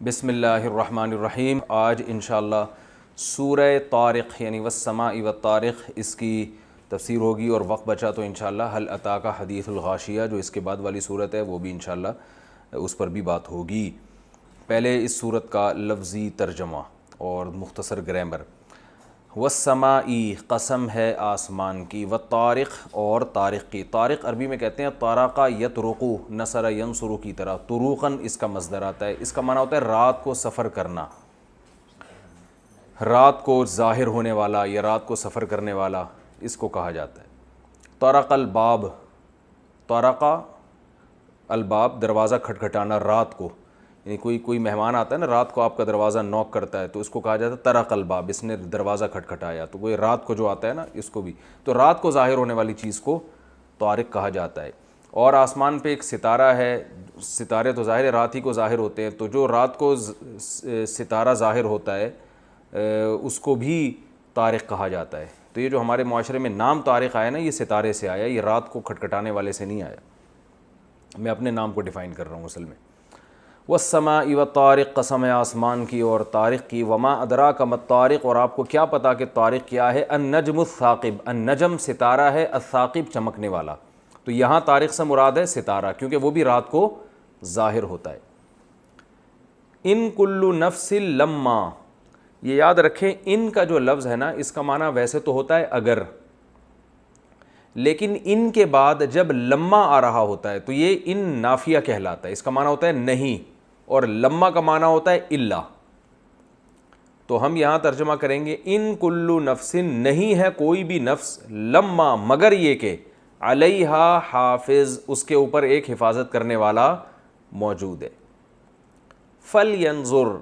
بسم اللہ الرحمن الرحیم۔ آج انشاءاللہ سورہ طارق یعنی والسماء والطارق اس کی تفسیر ہوگی، اور وقت بچا تو انشاءاللہ هل اتاک حدیث الغاشیہ جو اس کے بعد والی صورت ہے وہ بھی انشاءاللہ اس پر بھی بات ہوگی۔ پہلے اس صورت کا لفظی ترجمہ اور مختصر گرامر۔ والسماء قسم ہے آسمان کی، والطارق اور طارق کی۔ طارق عربی میں کہتے ہیں طارقہ یطرقو، نصر ینصر کی طرح، طروقاً اس کا مصدر آتا ہے۔ اس کا معنی ہوتا ہے رات کو سفر کرنا، رات کو ظاہر ہونے والا یا رات کو سفر کرنے والا اس کو کہا جاتا ہے۔ طرق الباب، طرقہ الباب دروازہ کھٹکھٹانا رات کو، یعنی کوئی مہمان آتا ہے نا رات کو آپ کا دروازہ نوک کرتا ہے تو اس کو کہا جاتا ہے طرق الباب، اس نے دروازہ کھٹکھٹایا۔ تو کوئی رات کو جو آتا ہے نا اس کو بھی، تو رات کو ظاہر ہونے والی چیز کو طارق کہا جاتا ہے۔ اور آسمان پہ ایک ستارہ ہے، ستارے تو ظاہر رات ہی کو ظاہر ہوتے ہیں، تو جو رات کو ستارہ ظاہر ہوتا ہے اس کو بھی طارق کہا جاتا ہے۔ تو یہ جو ہمارے معاشرے میں نام طارق آیا نا، یہ ستارے سے آیا، یہ رات کو کھٹکھٹانے والے سے نہیں آیا۔ میں اپنے نام کو ڈیفائن کر رہا ہوں اصل میں۔ والسماء والطارق، قسم ہے آسمان کی اور طارق کی۔ وما ادراک ما الطارق، اور آپ کو کیا پتا کہ طارق کیا ہے؟ النجم الثاقب، النجم ستارہ ہے، الثاقب چمکنے والا۔ تو یہاں طارق سے مراد ہے ستارہ، کیونکہ وہ بھی رات کو ظاہر ہوتا ہے۔ ان کل نفس لما، یہ یاد رکھیں ان کا جو لفظ ہے نا اس کا معنی ویسے تو ہوتا ہے اگر، لیکن ان کے بعد جب لما آ رہا ہوتا ہے تو یہ ان نافیہ کہلاتا ہے۔ اس کا معنی ہوتا ہے نہیں، اور لما کا معنی ہوتا ہے الا۔ تو ہم یہاں ترجمہ کریں گے ان کل نفس، نہیں ہے کوئی بھی نفس، لما مگر یہ کہ علیہا حافظ، اس کے اوپر ایک حفاظت کرنے والا موجود ہے۔ فلینظر،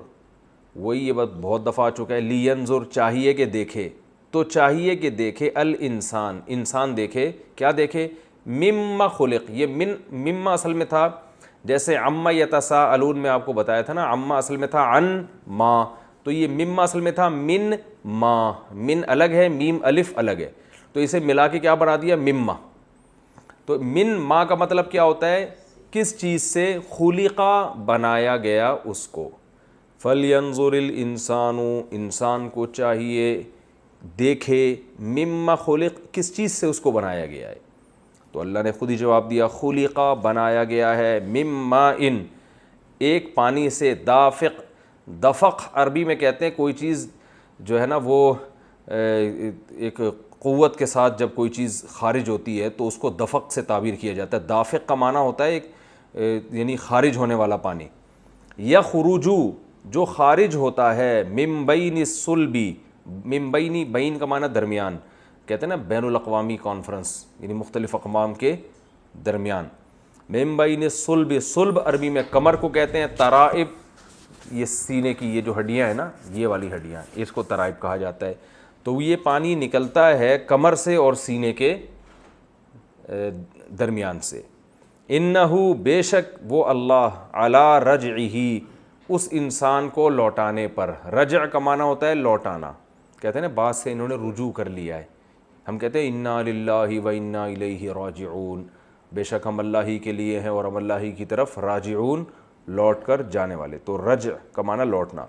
وہی یہ بات بہت دفعہ آ چکا ہے، لینظر چاہیے کہ دیکھے، تو چاہیے کہ دیکھے الانسان، انسان دیکھے، کیا دیکھے؟ مما خلق، یہ مما اصل میں تھا جیسے عما یتساءلون میں آپ کو بتایا تھا نا، عما اصل میں تھا عن ما، تو یہ مما اصل میں تھا من ما، من الگ ہے، میم الف الگ ہے، تو اسے ملا کے کیا بنا دیا؟ مما۔ تو من ما کا مطلب کیا ہوتا ہے؟ کس چیز سے؟ خلقا، بنایا گیا اس کو۔ فلینظر الانسان، انسان کو چاہیے دیکھے، مما خلق، کس چیز سے اس کو بنایا گیا ہے؟ تو اللہ نے خود ہی جواب دیا، خلقا، بنایا گیا ہے، مما ان، ایک پانی سے، دافق، دفق عربی میں کہتے ہیں کوئی چیز جو ہے نا وہ ایک قوت کے ساتھ جب کوئی چیز خارج ہوتی ہے تو اس کو دفق سے تعبیر کیا جاتا ہے۔ دافق کا معنی ہوتا ہے ایک یعنی خارج ہونے والا پانی۔ یخرجو، جو خارج ہوتا ہے، من بین الصلبی، من بینی، بین کا معنی درمیان، کہتے ہیں نا بین الاقوامی کانفرنس یعنی مختلف اقوام کے درمیان۔ من بین الصلب، صلب عربی میں کمر کو کہتے ہیں، ترائب یہ سینے کی یہ جو ہڈیاں ہیں نا، یہ والی ہڈیاں، اس کو ترائب کہا جاتا ہے۔ تو یہ پانی نکلتا ہے کمر سے اور سینے کے درمیان سے۔ انہو، بے شک وہ اللہ، علی رجعہ، اس انسان کو لوٹانے پر، رجع کا معنی ہوتا ہے لوٹانا، کہتے ہیں نا بات سے انہوں نے رجوع کر لیا ہے، ہم کہتے ہیں انا للہ و انا الیہ راجعون، بے شک ہم اللہ ہی کے لیے ہیں اور ہم اللہ ہی کی طرف راجعون، لوٹ کر جانے والے۔ تو رجع کا معنی لوٹنا،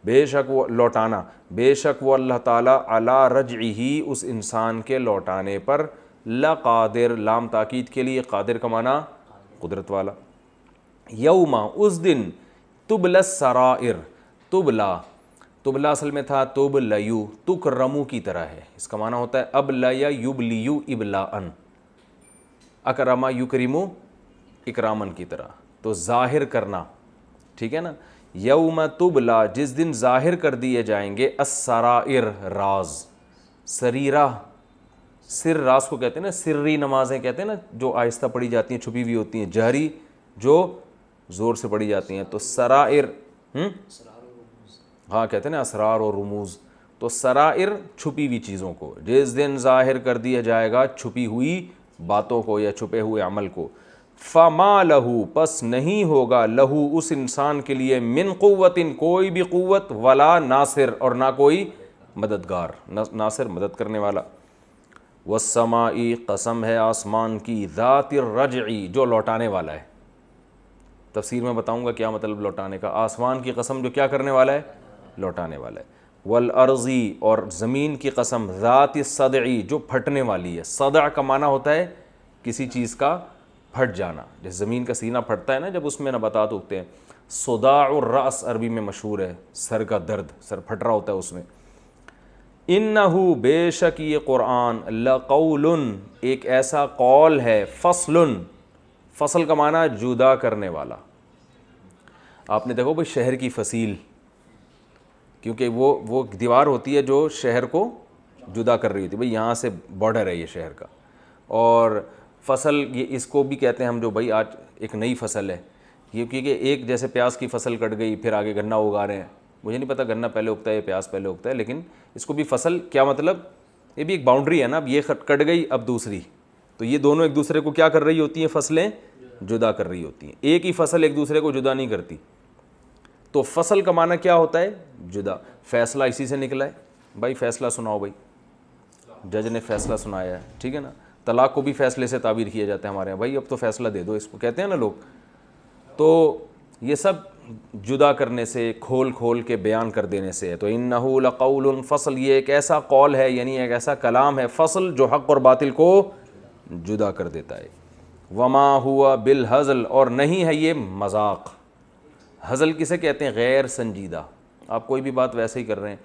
بے شک وہ لوٹانا، بے شک وہ اللہ تعالیٰ علی رجعہ، اس انسان کے لوٹانے پر، لقادر، لام تاکید کے لیے، قادر کا معنی قدرت والا۔ یوم، اس دن، تبلی السرائر، تبلا، تبلا اصل میں تھا تبلیو، تکرمو کی طرح ہے، اس کا معنی ہوتا ہے ابلیا یبلیو ابلاءن، اکرما یکرمو اکرامن کی طرح، تو ظاہر کرنا، ٹھیک ہے نا۔ یوم تبلا، جس دن ظاہر کر دیے جائیں گے، السرائر، راز، سریرہ، سر راز کو کہتے ہیں نا، سری نمازیں کہتے ہیں نا جو آہستہ پڑھی جاتی ہیں، چھپی ہوئی ہوتی ہیں، جہری جو زور سے پڑھی جاتی ہیں، تو سرائر، ہاں کہتے ہیں نا اسرار اور رموز، تو سرائر چھپی ہوئی چیزوں کو، جس دن ظاہر کر دیا جائے گا چھپی ہوئی باتوں کو یا چھپے ہوئے عمل کو۔ فما لہو، پس نہیں ہوگا، لہو اس انسان کے لیے، من قوت، کوئی بھی قوت، ولا ناصر، اور نہ کوئی مددگار، ناصر مدد کرنے والا۔ والسماء، قسم ہے آسمان کی، ذات الرجع، جو لوٹانے والا ہے، تفسیر میں بتاؤں گا کیا مطلب لوٹانے کا. آسمان کی قسم جو کیا کرنے والا ہے, لوٹانے والا ہے. والارضی, اور زمین کی قسم, ذات الصدعی, جو پھٹنے والی ہے. صدع کا معنی ہوتا ہے کسی چیز کا پھٹ جانا, جیسے زمین کا سینہ پھٹتا ہے نا جب اس میں نباتات اگتے ہیں. صداع الرأس عربی میں مشہور ہے, سر کا درد, سر پھٹ رہا ہوتا ہے اس میں. انہو, بے شک یہ قرآن, لقول, ایک ایسا قول ہے, فصل, فصل کا معنی جدا کرنے والا. آپ نے دیکھو بھئی شہر کی فصیل, کیونکہ وہ دیوار ہوتی ہے جو شہر کو جدا کر رہی ہوتی ہے, بھئی یہاں سے بارڈر ہے یہ شہر کا. اور فصل, یہ اس کو بھی کہتے ہیں ہم, جو بھئی آج ایک نئی فصل ہے یہ, کیونکہ ایک جیسے پیاز کی فصل کٹ گئی, پھر آگے گنا اگا رہے ہیں. مجھے نہیں پتہ گنا پہلے اگتا ہے یا پیاز پہلے اگتا ہے, لیکن اس کو بھی فصل کیا مطلب, یہ بھی ایک باؤنڈری ہے نا. اب یہ کٹ گئی, اب دوسری, تو یہ دونوں ایک دوسرے کو کیا کر رہی ہوتی ہیں, فصلیں جدا کر رہی ہوتی ہیں. ایک ہی فصل ایک دوسرے کو جدا نہیں کرتی. تو فصل کا معنی کیا ہوتا ہے, جدا. فیصلہ اسی سے نکلا ہے بھائی, فیصلہ سناؤ بھائی, جج نے فیصلہ سنایا ہے, ٹھیک ہے نا. طلاق کو بھی فیصلے سے تعبیر کیا جاتا ہے ہمارے یہاں, بھائی اب تو فیصلہ دے دو, اس کو کہتے ہیں نا لوگ. تو یہ سب جدا کرنے سے, کھول کھول کے بیان کر دینے سے ہے. تو انہو لقول فصل, یہ ایک ایسا قول ہے, یعنی ایک ایسا کلام ہے, فصل, جو حق اور باطل کو جدا کر دیتا ہے. وما ہوا بالہزل, اور نہیں ہے یہ مذاق. ہزل کسے کہتے ہیں, غیر سنجیدہ. آپ کوئی بھی بات ویسے ہی کر رہے ہیں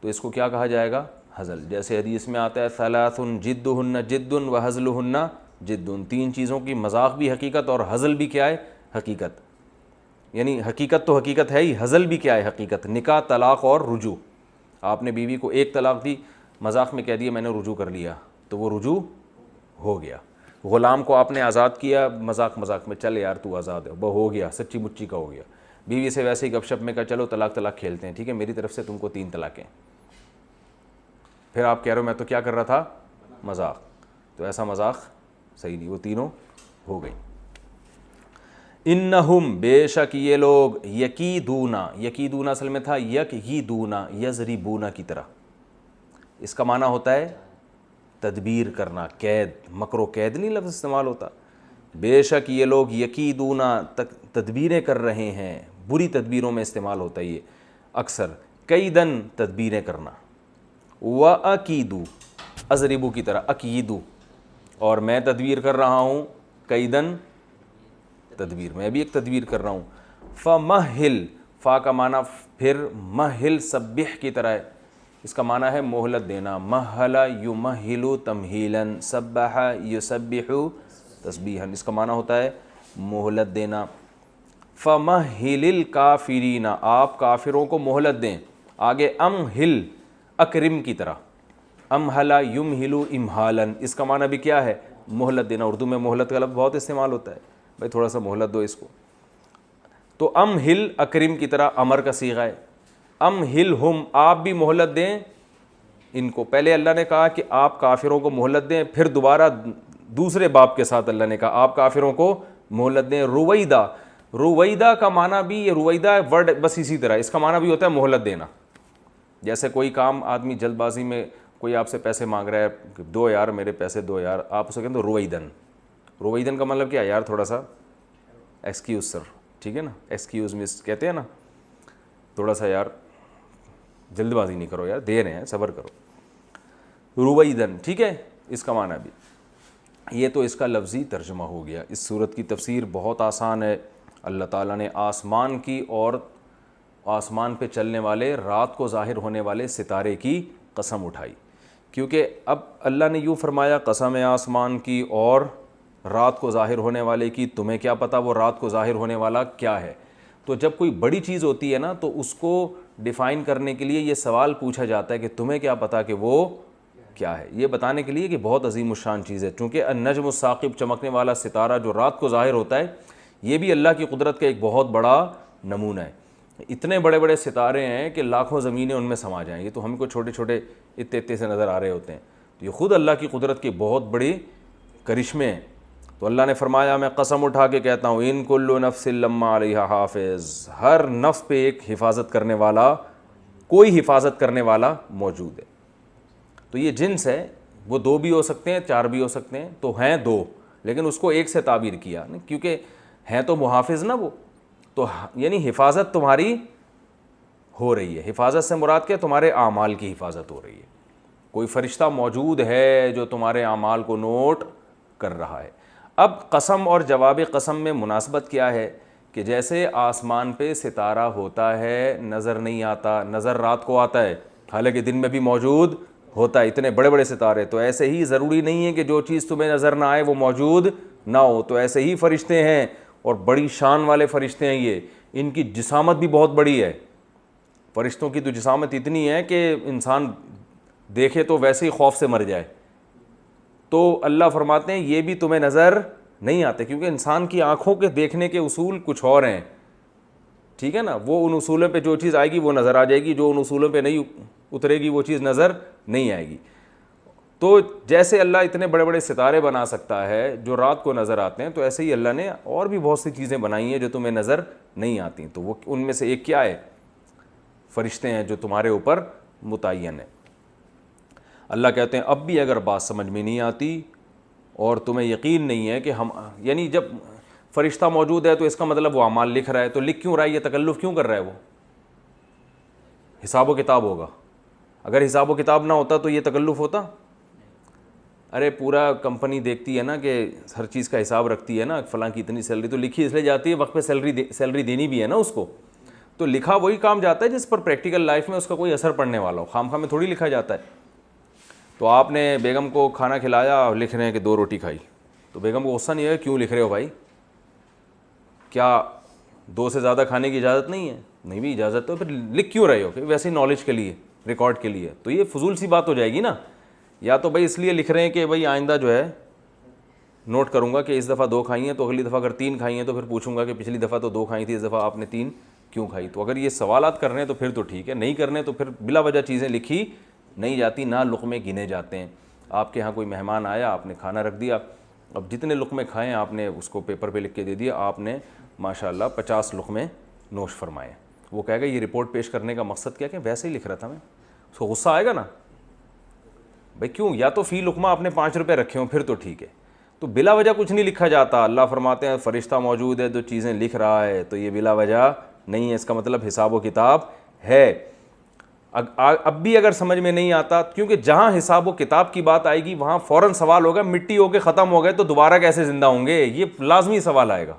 تو اس کو کیا کہا جائے گا, ہزل. جیسے حدیث میں آتا ہے, ثلاث جدہن جد وہزلہن جد, 3 چیزوں کی مذاق بھی حقیقت اور ہزل بھی کیا ہے, حقیقت. یعنی حقیقت تو حقیقت ہے ہی, ہزل بھی کیا ہے, حقیقت. نکاح, طلاق اور رجوع. آپ نے بیوی کو ایک طلاق دی, مذاق میں کہہ دیا میں نے رجوع کر لیا, تو وہ رجوع ہو گیا. غلام کو آپ نے آزاد کیا, مذاق میں, چل یار تو آزاد ہے, وہ ہو گیا, سچی مچی کا ہو گیا. بیوی سے ویسے ہی گپ شپ میں کہا چلو طلاق کھیلتے ہیں, ٹھیک ہے, میری طرف سے تم کو 3 طلاقیں. پھر آپ کہہ رہے ہو میں تو کیا کر رہا تھا, مذاق. تو ایسا مذاق صحیح نہیں, وہ تینوں ہو گئی. انہم, بے شک یہ لوگ, یکیدونا, یکیدونا اصل میں تھا یکیدونا, یضربونا کی طرح. اس کا معنی ہوتا ہے تدبیر کرنا, قید, مکر و قید نہیں لفظ استعمال ہوتا. بے شک یہ لوگ یکیدونا, تدبیریں کر رہے ہیں, بری تدبیروں میں استعمال ہوتا ہے یہ اکثر. کیدن, تدبیریں کرنا. وَأَكِيدُ, اضربو کی طرح, اکیدو, اور میں تدبیر کر رہا ہوں, کیدن, تدبیر, میں بھی ایک تدبیر کر رہا ہوں. فَمَهِّلْ, فا کا معنی پھر مہل, سبح کی طرح ہے, اس کا معنی ہے مہلت دینا. مہل یمہل تمہیلاً, سبح یسبح تسبیحاً, اس کا معنی ہوتا ہے مہلت دینا. فَمَهِّلِ الْكَافِرِينَ, آپ کافروں کو مہلت دیں. آگے امہل, اکرم کی طرح, امہل یمہل امہالاً, اس کا معنی بھی کیا ہے, مہلت دینا. اردو میں مہلت کا لفظ بہت استعمال ہوتا ہے, بھائی تھوڑا سا مہلت دو اس کو. تو امہل, اکرم کی طرح, امر کا صیغہ ہے. امہلہم, آپ بھی مہلت دیں ان کو. پہلے اللہ نے کہا کہ آپ کافروں کو مہلت دیں, پھر دوبارہ دوسرے باب کے ساتھ اللہ نے کہا آپ کافروں کو مہلت دیں. رویدہ, رویدہ کا معنی بھی, یہ رویدہ ورڈ بس اسی طرح, اس کا معنی بھی ہوتا ہے مہلت دینا. جیسے کوئی کام آدمی جلد بازی میں, کوئی آپ سے پیسے مانگ رہا ہے, 2 یار میرے پیسے 2 یار, آپ اسے کہتے ہیں رویدن. رویدن کا مطلب کیا, یار تھوڑا سا ایکسکیوز سر, ٹھیک ہے نا, ایکسکیوز مس کہتے ہیں نا, تھوڑا سا یار جلد بازی نہیں کرو یار, دے رہے ہیں, صبر کرو. رویدن, ٹھیک ہے, اس کا معنی بھی. یہ تو اس کا لفظی ترجمہ ہو گیا. اس صورت کی تفسیر بہت آسان ہے. اللہ تعالیٰ نے آسمان کی اور آسمان پہ چلنے والے, رات کو ظاہر ہونے والے ستارے کی قسم اٹھائی, کیونکہ اب اللہ نے یوں فرمایا قسم آسمان کی اور رات کو ظاہر ہونے والے کی, تمہیں کیا پتہ وہ رات کو ظاہر ہونے والا کیا ہے. تو جب کوئی بڑی چیز ہوتی ہے نا تو اس کو ڈیفائن کرنے کے لیے یہ سوال پوچھا جاتا ہے کہ تمہیں کیا پتہ کہ وہ کیا ہے, یہ بتانے کے لیے کہ بہت عظیم الشان چیز ہے. چونکہ النجم الثاقب, چمکنے والا ستارہ جو رات کو ظاہر ہوتا ہے, یہ بھی اللہ کی قدرت کا ایک بہت بڑا نمونہ ہے. اتنے بڑے بڑے ستارے ہیں کہ لاکھوں زمینیں ان میں سما جائیں. یہ تو ہم کو چھوٹے چھوٹے اتنے سے نظر آ رہے ہوتے ہیں, تو یہ خود اللہ کی قدرت کے بہت بڑی کرشمے ہیں. تو اللہ نے فرمایا میں قسم اٹھا کے کہتا ہوں, ان کل نفس لما علیہا حافظ, ہر نفس پہ ایک حفاظت کرنے والا, کوئی حفاظت کرنے والا موجود ہے. تو یہ جنس ہے, وہ 2 بھی ہو سکتے ہیں, 4 بھی ہو سکتے ہیں, تو ہیں 2, لیکن اس کو ایک سے تعبیر کیا, کیونکہ ہیں تو محافظ نا وہ, تو یعنی حفاظت تمہاری ہو رہی ہے. حفاظت سے مراد کیا؟ تمہارے اعمال کی حفاظت ہو رہی ہے. کوئی فرشتہ موجود ہے جو تمہارے اعمال کو نوٹ کر رہا ہے. اب قسم اور جواب قسم میں مناسبت کیا ہے کہ جیسے آسمان پہ ستارہ ہوتا ہے نظر نہیں آتا, نظر رات کو آتا ہے حالانکہ دن میں بھی موجود ہوتا ہے, اتنے بڑے بڑے ستارے, تو ایسے ہی ضروری نہیں ہے کہ جو چیز تمہیں نظر نہ آئے وہ موجود نہ ہو. تو ایسے ہی فرشتے ہیں اور بڑی شان والے فرشتے ہیں یہ, ان کی جسامت بھی بہت بڑی ہے. فرشتوں کی تو جسامت اتنی ہے کہ انسان دیکھے تو ویسے ہی خوف سے مر جائے. تو اللہ فرماتے ہیں یہ بھی تمہیں نظر نہیں آتے, کیونکہ انسان کی آنکھوں کے دیکھنے کے اصول کچھ اور ہیں, ٹھیک ہے نا. وہ ان اصولوں پہ جو چیز آئے گی وہ نظر آ جائے گی, جو ان اصولوں پہ نہیں اترے گی وہ چیز نظر نہیں آئے گی. تو جیسے اللہ اتنے بڑے بڑے ستارے بنا سکتا ہے جو رات کو نظر آتے ہیں, تو ایسے ہی اللہ نے اور بھی بہت سی چیزیں بنائی ہیں جو تمہیں نظر نہیں آتی. تو وہ ان میں سے ایک کیا ہے؟ فرشتے ہیں جو تمہارے اوپر متعین ہیں. اللہ کہتے ہیں اب بھی اگر بات سمجھ میں نہیں آتی اور تمہیں یقین نہیں ہے کہ ہم, یعنی جب فرشتہ موجود ہے تو اس کا مطلب وہ اعمال لکھ رہا ہے, تو لکھ کیوں رہا ہے, یہ تکلف کیوں کر رہا ہے؟ وہ حساب و کتاب ہوگا. اگر حساب و کتاب نہ ہوتا تو یہ تکلف ہوتا؟ ارے پورا کمپنی دیکھتی ہے نا کہ ہر چیز کا حساب رکھتی ہے نا, فلاں کی اتنی سیلری تو لکھی اس لیے جاتی ہے, وقت پہ سیلری دینی بھی ہے نا اس کو. تو لکھا وہی کام جاتا ہے جس پر پریکٹیکل لائف میں اس کا کوئی اثر پڑنے والا ہو, خام خواہ میں تھوڑی لکھا جاتا ہے. تو آپ نے بیگم کو کھانا کھلایا اور لکھ رہے ہیں کہ 2 روٹی کھائی, تو بیگم کو غصہ نہیں ہے کیوں لکھ رہے ہو بھائی, کیا 2 سے زیادہ کھانے کی اجازت نہیں ہے؟ نہیں بھی اجازت, تو پھر لکھ کیوں رہے ہو؟ کہ ویسے نالج کے لیے, ریکارڈ کے لیے. تو یہ فضول سی بات ہو جائے گی نا. یا تو بھائی اس لیے لکھ رہے ہیں کہ بھائی آئندہ جو ہے نوٹ کروں گا کہ اس دفعہ 2 کھائی ہیں, تو اگلی دفعہ اگر 3 کھائی ہیں تو پھر پوچھوں گا کہ پچھلی دفعہ تو 2 کھائی تھی, اس دفعہ آپ نے 3 کیوں کھائی. تو اگر یہ سوالات کرنے ہیں تو پھر تو ٹھیک ہے, نہیں کرنے تو پھر بلا وجہ چیزیں لکھی نہیں جاتی, نہ لقمے گنے جاتے ہیں. آپ کے ہاں کوئی مہمان آیا, آپ نے کھانا رکھ دیا, اب جتنے لقمے کھائیں آپ نے اس کو پیپر پہ لکھ کے دے دیا, آپ نے ماشاءاللہ 50 لقمے نوش فرمائے. وہ کہے گا یہ رپورٹ پیش کرنے کا مقصد کیا کہ ویسے ہی لکھ رہا تھا میں. اس کو غصہ آئے گا نا بھائی, کیوں؟ یا تو فی لقمہ آپ نے 5 روپے رکھے ہوں پھر تو ٹھیک ہے. تو بلا وجہ کچھ نہیں لکھا جاتا. اللہ فرماتے ہیں فرشتہ موجود ہے جو چیزیں لکھ رہا ہے, تو یہ بلا وجہ نہیں ہے, اس کا مطلب حساب و کتاب ہے. اب بھی اگر سمجھ میں نہیں آتا, کیونکہ جہاں حساب و کتاب کی بات آئے گی وہاں فوراً سوال ہوگا مٹی ہو کے ختم ہو گئے تو دوبارہ کیسے زندہ ہوں گے, یہ لازمی سوال آئے گا.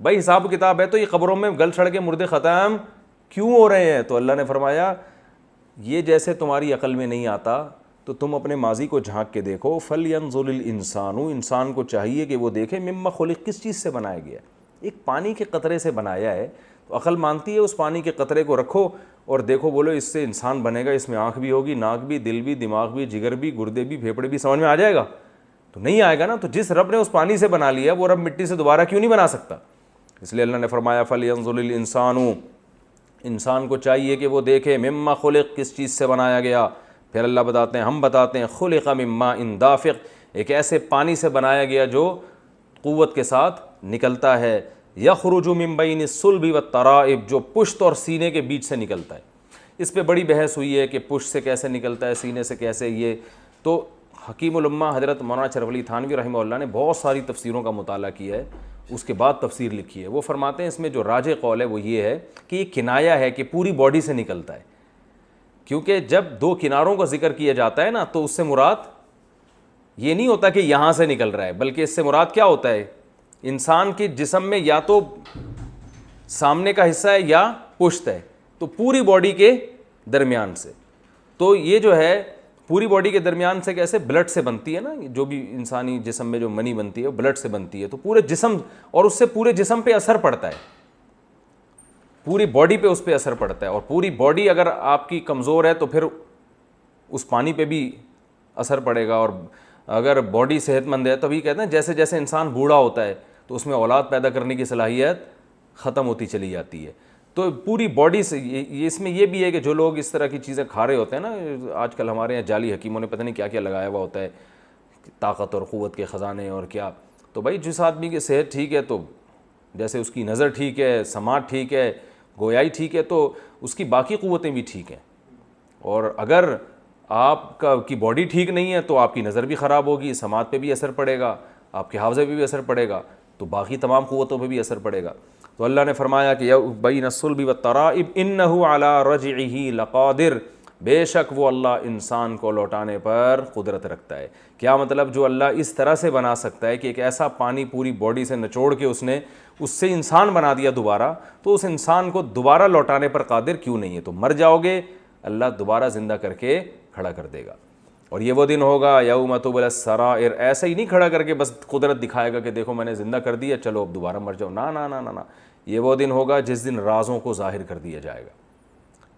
بھائی حساب و کتاب ہے تو یہ قبروں میں گل چھڑ کے مردے ختم کیوں ہو رہے ہیں؟ تو اللہ نے فرمایا یہ جیسے تمہاری عقل میں نہیں آتا تو تم اپنے ماضی کو جھانک کے دیکھو. فَلْيَنظُرِ الْإِنسَانُ, انسان کو چاہیے کہ وہ دیکھے مِمَّا خُلِقَ, کس چیز سے بنایا گیا ہے. ایک پانی کے قطرے سے بنایا ہے, تو عقل مانتی ہے اس پانی کے قطرے کو رکھو اور دیکھو, بولو اس سے انسان بنے گا, اس میں آنکھ بھی ہوگی, ناک بھی, دل بھی, دماغ بھی, جگر بھی, گردے بھی, پھیپھڑے بھی, سمجھ میں آ جائے گا؟ تو نہیں آئے گا نا. تو جس رب نے اس پانی سے بنا لیا وہ رب مٹی سے دوبارہ کیوں نہیں بنا سکتا؟ اس لیے اللہ نے فرمایا فَلْيَنظُرِ الْإِنسَانُ, انسان کو چاہیے کہ وہ دیکھے مِمَّا خُلِقَ, کس چیز سے بنایا گیا. پھر اللہ بتاتے ہیں, ہم بتاتے ہیں خُلِقَ مِن مَاءٍ دَافِقٍ, ایک ایسے پانی سے بنایا گیا جو قوت کے ساتھ نکلتا ہے. یخرج من بین الصلب والترائب, جو پشت اور سینے کے بیچ سے نکلتا ہے. اس پہ بڑی بحث ہوئی ہے کہ پشت سے کیسے نکلتا ہے, سینے سے کیسے. یہ تو حکیم الامہ حضرت مولانا شرف علی تھانوی رحمہ اللہ نے بہت ساری تفسیروں کا مطالعہ کیا ہے, اس کے بعد تفسیر لکھی ہے. وہ فرماتے ہیں اس میں جو راجح قول ہے وہ یہ ہے کہ یہ کنایا ہے کہ پوری باڈی سے نکلتا ہے, کیونکہ جب 2 کناروں کا ذکر کیا جاتا ہے نا تو اس سے مراد یہ نہیں ہوتا کہ یہاں سے نکل رہا ہے, بلکہ اس سے مراد کیا ہوتا ہے, انسان کے جسم میں یا تو سامنے کا حصہ ہے یا پشت ہے, تو پوری باڈی کے درمیان سے. تو یہ جو ہے پوری باڈی کے درمیان سے کیسے, بلڈ سے بنتی ہے نا, جو بھی انسانی جسم میں جو منی بنتی ہے وہ بلڈ سے بنتی ہے, تو پورے جسم, اور اس سے پورے جسم پہ اثر پڑتا ہے, پوری باڈی پہ اس پہ اثر پڑتا ہے. اور پوری باڈی اگر آپ کی کمزور ہے تو پھر اس پانی پہ بھی اثر پڑے گا. اور اگر باڈی صحت مند ہے, تبھی کہتے ہیں جیسے جیسے انسان بوڑھا ہوتا ہے تو اس میں اولاد پیدا کرنے کی صلاحیت ختم ہوتی چلی جاتی ہے. تو پوری باڈی سے اس میں یہ بھی ہے کہ جو لوگ اس طرح کی چیزیں کھا رہے ہوتے ہیں نا, آج کل ہمارے یہاں جعلی حکیموں نے پتہ نہیں کیا کیا لگایا ہوا ہوتا ہے, طاقت اور قوت کے خزانے اور کیا. تو بھائی جس آدمی کی صحت ٹھیک ہے, تو جیسے اس کی نظر ٹھیک ہے, سماعت ٹھیک ہے, گویائی ٹھیک ہے, تو اس کی باقی قوتیں بھی ٹھیک ہیں. اور اگر آپ کی باڈی ٹھیک نہیں ہے تو آپ کی نظر بھی خراب ہوگی, سماعت پہ بھی اثر پڑے گا, آپ کے حافظے پہ بھی اثر پڑے گا. تو باقی تمام قوتوں پہ بھی اثر پڑے گا. تو اللہ نے فرمایا کہ بین الصلب والترائب انہ علی رجعہ لقادر، بے شک وہ اللہ انسان کو لوٹانے پر قدرت رکھتا ہے. کیا مطلب؟ جو اللہ اس طرح سے بنا سکتا ہے کہ ایک ایسا پانی پوری باڈی سے نچوڑ کے اس سے انسان بنا دیا دوبارہ، تو اس انسان کو دوبارہ لوٹانے پر قادر کیوں نہیں ہے؟ تو مر جاؤ گے، اللہ دوبارہ زندہ کر کے کھڑا کر دے گا. اور یہ وہ دن ہوگا یوم تبلی السرائر، ایسا ہی نہیں کھڑا کر کے بس قدرت دکھائے گا کہ دیکھو میں نے زندہ کر دیا چلو اب دوبارہ مر جاؤ. نا نا نا نا نا، یہ وہ دن ہوگا جس دن رازوں کو ظاہر کر دیا جائے گا.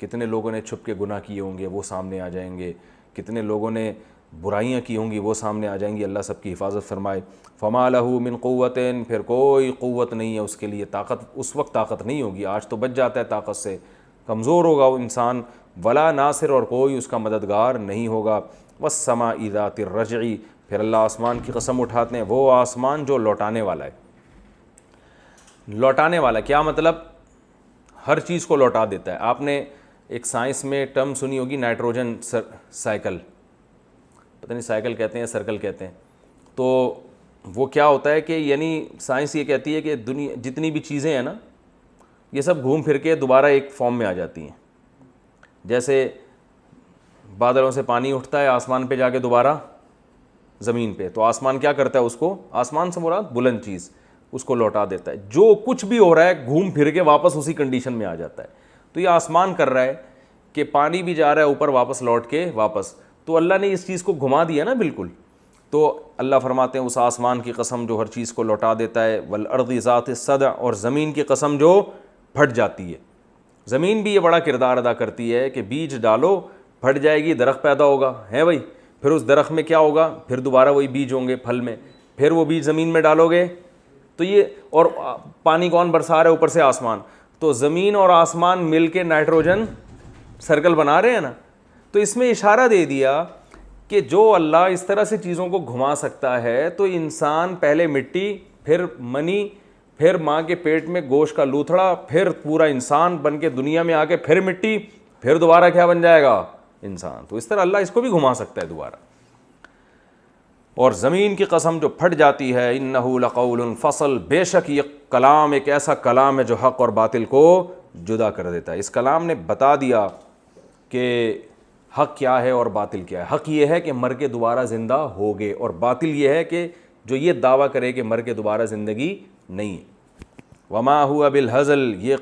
کتنے لوگوں نے چھپ کے گناہ کیے ہوں گے وہ سامنے آ جائیں گے، کتنے لوگوں نے برائیاں کی ہوں گی وہ سامنے آ جائیں گی. اللہ سب کی حفاظت فرمائے. فما لہ من قوت، پھر کوئی قوت نہیں ہے اس کے لیے، طاقت اس وقت طاقت نہیں ہوگی، آج تو بچ جاتا ہے طاقت سے، کمزور ہوگا وہ انسان. ولا ناصر، اور کوئی اس کا مددگار نہیں ہوگا. والسماء ذات الرجع، پھر اللہ آسمان کی قسم اٹھاتے ہیں، وہ آسمان جو لوٹانے والا ہے. لوٹانے والا کیا مطلب؟ ہر چیز کو لوٹا دیتا ہے. آپ نے ایک سائنس میں ٹرم سنی ہوگی نائٹروجن سائیکل، پتہ نہیں سائیکل کہتے ہیں سرکل کہتے ہیں. تو وہ کیا ہوتا ہے کہ یعنی سائنس یہ کہتی ہے کہ دنیا جتنی بھی چیزیں ہیں نا یہ سب گھوم پھر کے دوبارہ ایک فارم میں آ جاتی ہیں. جیسے بادلوں سے پانی اٹھتا ہے آسمان پہ جا کے دوبارہ زمین پہ، تو آسمان کیا کرتا ہے؟ اس کو، آسمان سے مراد بلند چیز، اس کو لوٹا دیتا ہے. جو کچھ بھی ہو رہا ہے گھوم پھر کے واپس اسی کنڈیشن میں آ جاتا ہے. تو یہ آسمان کر رہا ہے کہ پانی بھی جا رہا ہے اوپر واپس لوٹ کے واپس، تو اللہ نے اس چیز کو گھما دیا نا بالکل. تو اللہ فرماتے ہیں اس آسمان کی قسم جو ہر چیز کو لوٹا دیتا ہے. والارض ذات الصدع، اور زمین کی قسم جو پھٹ جاتی ہے. زمین بھی یہ بڑا کردار ادا کرتی ہے کہ بیج ڈالو پھٹ جائے گی، درخت پیدا ہوگا ہے بھائی، پھر اس درخت میں کیا ہوگا؟ پھر دوبارہ وہی بیج ہوں گے پھل میں، پھر وہ بیج زمین میں ڈالو گے تو یہ، اور پانی کون برسا رہا ہے؟ اوپر سے آسمان. تو زمین اور آسمان مل کے نائٹروجن سرکل بنا رہے ہیں نا. تو اس میں اشارہ دے دیا کہ جو اللہ اس طرح سے چیزوں کو گھما سکتا ہے، تو انسان پہلے مٹی، پھر منی، پھر ماں کے پیٹ میں گوشت کا لوتھڑا، پھر پورا انسان بن کے دنیا میں آ کے پھر مٹی، پھر دوبارہ کیا بن جائے گا؟ انسان. تو اس طرح اللہ اس کو بھی گھما سکتا ہے دوبارہ. اور زمین کی قسم جو پھٹ جاتی ہے، انہ لقول فصل، بے شک یہ کلام ایک ایسا کلام ہے جو حق اور باطل کو جدا کر دیتا ہے. اس کلام نے بتا دیا کہ حق کیا ہے اور باطل کیا ہے. حق یہ ہے کہ مر کے دوبارہ زندہ ہوگے، اور باطل یہ ہے کہ جو یہ دعویٰ کرے کہ مر کے دوبارہ زندگی نہیں ہے. وما ہوا بالہزل، یہ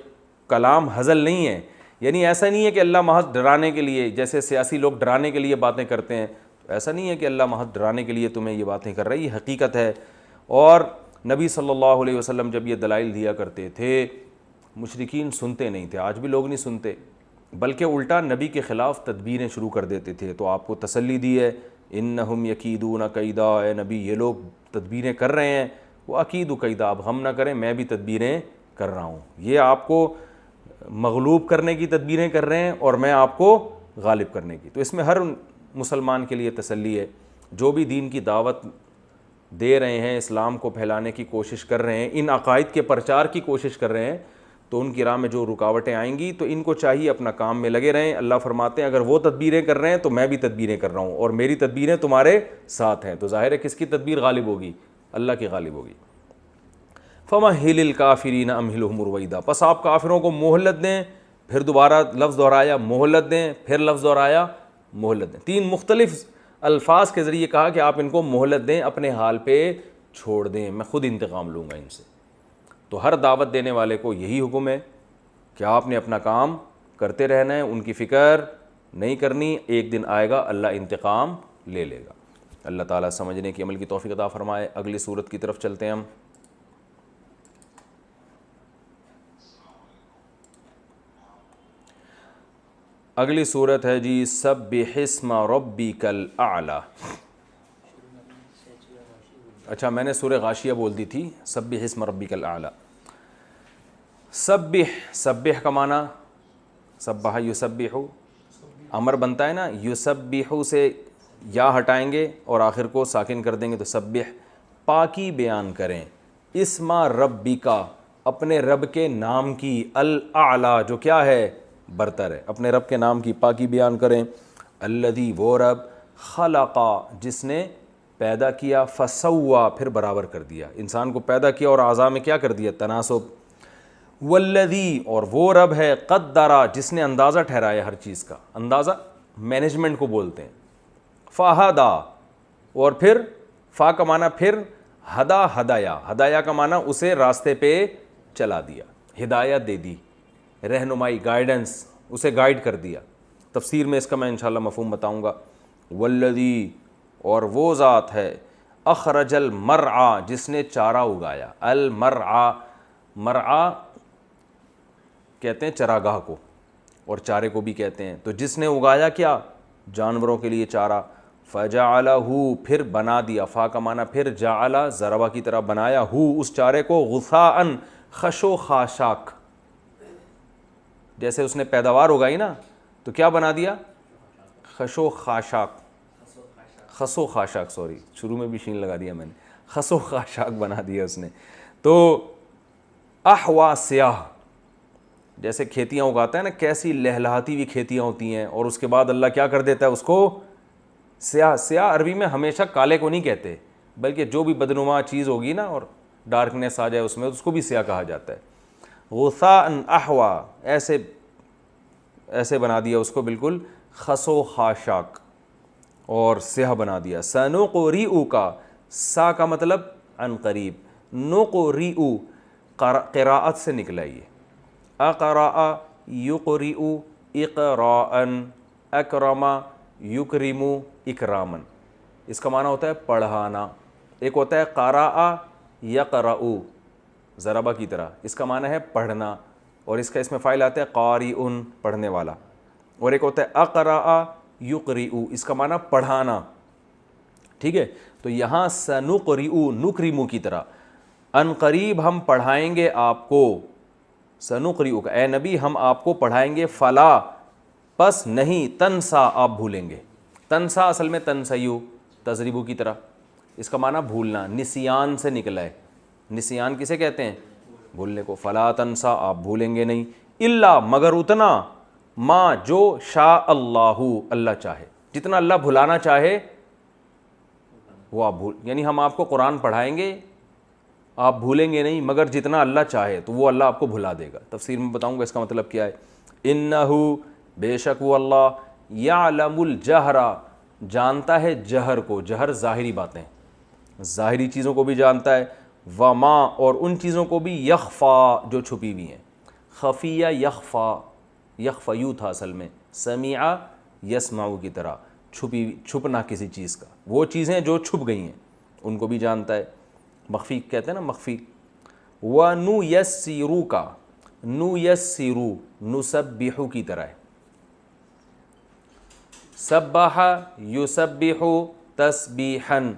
کلام ہزل نہیں ہے. یعنی ایسا نہیں ہے کہ اللہ محض ڈرانے کے لیے، جیسے سیاسی لوگ ڈرانے کے لیے باتیں کرتے ہیں، ایسا نہیں ہے کہ اللہ محض ڈرانے کے لیے تمہیں یہ باتیں کر رہا ہے، یہ حقیقت ہے. اور نبی صلی اللہ علیہ وسلم جب یہ دلائل دیا کرتے تھے مشرکین سنتے نہیں تھے، آج بھی لوگ نہیں سنتے، بلکہ الٹا نبی کے خلاف تدبیریں شروع کر دیتے تھے. تو آپ کو تسلی دی ہے انہم یکیدون کیدا، اے نبی یہ لوگ تدبیریں کر رہے ہیں، وہ اکید کیدا، اب ہم نہ کریں میں بھی تدبیریں کر رہا ہوں. یہ آپ کو مغلوب کرنے کی تدبیریں کر رہے ہیں اور میں آپ کو غالب کرنے کی. تو اس میں ہر مسلمان کے لیے تسلی ہے، جو بھی دین کی دعوت دے رہے ہیں، اسلام کو پھیلانے کی کوشش کر رہے ہیں، ان عقائد کے پرچار کی کوشش کر رہے ہیں، تو ان کی راہ میں جو رکاوٹیں آئیں گی تو ان کو چاہیے اپنا کام میں لگے رہیں. اللہ فرماتے ہیں اگر وہ تدبیریں کر رہے ہیں تو میں بھی تدبیریں کر رہا ہوں، اور میری تدبیریں تمہارے ساتھ ہیں. تو ظاہر ہے کس کی تدبیر غالب ہوگی؟ اللہ کی غالب ہوگی. فَمَهِّلِ الْكَافِرِينَ أَمْهِلْهُمْ رُوَيْدًا، پس آپ کافروں کو مہلت دیں. پھر دوبارہ لفظ دہرایا مہلت دیں، پھر لفظ دہرایا مہلت دیں. تین مختلف الفاظ کے ذریعے کہا کہ آپ ان کو مہلت دیں، اپنے حال پہ چھوڑ دیں، میں خود انتقام لوں گا ان سے. تو ہر دعوت دینے والے کو یہی حکم ہے کہ آپ نے اپنا کام کرتے رہنا ہے، ان کی فکر نہیں کرنی. ایک دن آئے گا اللہ انتقام لے لے گا. اللہ تعالیٰ سمجھنے کی عمل کی توفیق عطا فرمائے. اگلی صورت کی طرف چلتے ہیں ہم. اگلی صورت ہے جی سبح اسم ربک الاعلی. اچھا میں نے سورہ غاشیہ بول دی تھی، سبح اسم ربک الاعلی. سبح، سبح کا معنی سبح یسبح، امر بنتا ہے نا، یسبح سے یا ہٹائیں گے اور آخر کو ساکن کر دیں گے تو سبح، پاکی بیان کریں. اسم ربک، اپنے رب کے نام کی، الاعلی جو کیا ہے؟ برتر ہے. اپنے رب کے نام کی پاکی بیان کریں. الذی، وہ رب، خلقا، جس نے پیدا کیا، فسوا پھر برابر کر دیا، انسان کو پیدا کیا اور اعضاء میں کیا کر دیا، تناسب، والذی اور وہ رب ہے، قدرا جس نے اندازہ ٹھہرایا ہر چیز کا، اندازہ مینجمنٹ کو بولتے ہیں، فہدا اور پھر فا کا معنی پھر ہدا، ہدایا، ہدایا کا معنی اسے راستے پہ چلا دیا، ہدایت دے دی، رہنمائی، گائیڈنس، اسے گائیڈ کر دیا۔ تفسیر میں اس کا میں انشاءاللہ مفہوم بتاؤں گا۔ والذی اور وہ ذات ہے، اخرج المرعى جس نے چارہ اگایا، المرعى، مرعى کہتے ہیں چراگاہ کو اور چارے کو بھی کہتے ہیں، تو جس نے اگایا کیا، جانوروں کے لیے چارہ، فجعلہ پھر بنا دیا، فا کا معنی پھر جعل ضربہ کی طرح بنایا، اس چارے کو غثاء خش و خاشاک، جیسے اس نے پیداوار اگائی نا تو کیا بنا دیا، خش و خاشاک، خس و خاشاک، سوری شروع میں بھی شین لگا دیا میں نے، خس و خاشاک بنا دیا اس نے۔ تو احوا سیاہ، جیسے کھیتیاں اگاتا ہے نا، کیسی لہلہاتی ہوئی کھیتیاں ہوتی ہیں، اور اس کے بعد اللہ کیا کر دیتا ہے اس کو سیاہ، سیاہ عربی میں ہمیشہ کالے کو نہیں کہتے، بلکہ جو بھی بدنما چیز ہوگی نا اور ڈارکنیس آ جائے اس میں، اس کو بھی سیاہ کہا جاتا ہے۔ غثاء احوا، ایسے بنا دیا اس کو بالکل خس و خاشاک اور سیاہ بنا دیا۔ سنقرئ کا، سا کا مطلب عن قریب، نقرئ قراءت سے نکلا یہ، اقرأ یقرئ اقراء، اکرم یکرم اکراما، اس کا معنی ہوتا ہے پڑھانا۔ ایک ہوتا ہے قرأ یقرأ ضربہ کی طرح، اس کا معنی ہے پڑھنا، اور اس کا اس میں فاعل آتا ہے قاری، پڑھنے والا، اور ایک ہوتا ہے اقرأ یقرئ، اس کا معنی پڑھانا، ٹھیک ہے۔ تو یہاں سنقرئ نکرم کی طرح، ان قریب ہم پڑھائیں گے آپ کو، سنقرئ کا اے نبی ہم آپ کو پڑھائیں گے، فلا پس نہیں، تنسا آپ بھولیں گے، تنسا اصل میں تنسیو تضریبو کی طرح، اس کا معنی بھولنا، نسیان سے نکلا ہے، نسیان کسے کہتے ہیں، بھولنے کو، فلا تنسا آپ بھولیں گے نہیں، الا مگر اتنا، ما جو شاء اللہ اللہ چاہے، جتنا اللہ بھلانا چاہے وہ آپ یعنی ہم آپ کو قرآن پڑھائیں گے، آپ بھولیں گے نہیں، مگر جتنا اللہ چاہے تو وہ اللہ آپ کو بھلا دے گا۔ تفسیر میں بتاؤں گا اس کا مطلب کیا ہے۔ انہو بے شک وہ اللہ، یعلم الجہر جانتا ہے جہر کو، جہر ظاہری باتیں، ظاہری چیزوں کو بھی جانتا ہے، وما اور ان چیزوں کو بھی، یخفا جو چھپی ہوئی ہیں، خفیہ یخفا، یخفیو تھا اصل میں، سمیع یسمعو کی طرح، چھپنا کسی چیز کا، وہ چیزیں جو چھپ گئی ہیں ان کو بھی جانتا ہے، مخفی کہتے ہیں نا، مخفی۔ وَنُيَسِّرُ کا، نُيَسِّرُ نُسَبِّحُ کی طرح ہے، سبح یسبح تسبیحاً،